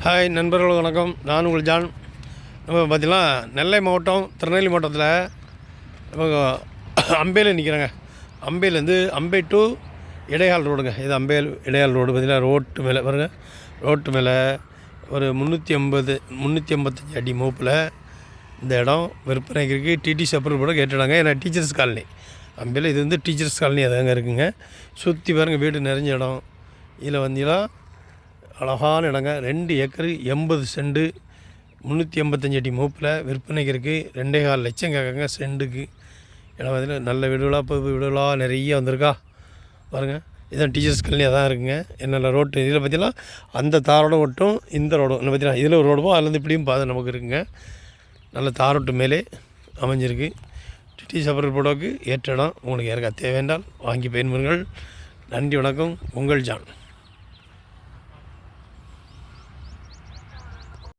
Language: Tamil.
ஹாய் நண்பர்கள் வணக்கம். நான் உங்கள் ஜான். நம்ம பார்த்திங்கன்னா நெல்லை மாவட்டம் திருநெல்வேலி மாவட்டத்தில் நம்ம அம்பையில் நிற்கிறேங்க. அம்பையிலேருந்து அம்பை டு இடையால் ரோடுங்க. இது அம்பையில் இடையால் ரோடு பார்த்திங்கன்னா ரோட்டு மேலே பாருங்கள். ரோட்டு மேலே ஒரு 355 அடி மூப்பில் இந்த இடம் விற்பனைக்கு இருக்குது. டிடிசி அப்ரூவல் கூட கேட்டுடாங்க. ஏன்னா டீச்சர்ஸ் காலனி அம்பையில் இது வந்து டீச்சர்ஸ் காலனி அதாங்க இருக்குதுங்க. சுற்றி பாருங்கள், வீடு நிறைஞ்ச இடம். இதில் வந்தீங்கன்னா அழகான இடங்க. 2 ஏக்கர் 80 செண்டு 385 அடி மூப்பில் விற்பனைக்கு இருக்குது. 2.25 லட்சம் கேட்குங்க செண்டுக்கு. இடம் வந்து நல்ல வீடுகளாக இப்போ வீடுகளாக நிறைய வந்திருக்கா பாருங்கள். இதுதான் டீச்சர்ஸ் கல்வி தான் இருக்குங்க. என்னென்ன ரோட்டு இதில் பார்த்தீங்கன்னா அந்த தாரோட ஓட்டும் இந்த ரோடும் என்ன பார்த்தீங்கன்னா இதில் ஒரு ரோடுமோ அதுலேருந்து இப்படியும் பாதை நமக்கு இருக்குங்க. நல்ல தாரோட்டு மேலே அமைஞ்சிருக்கு. டிடி சப்பரல் போடோக்கு ஏற்ற இடம். உங்களுக்கு யாருக்கா தேவையென்றால் வாங்கி பயன்பெறுங்கள். நன்றி, வணக்கம். உங்கள் ஜான்.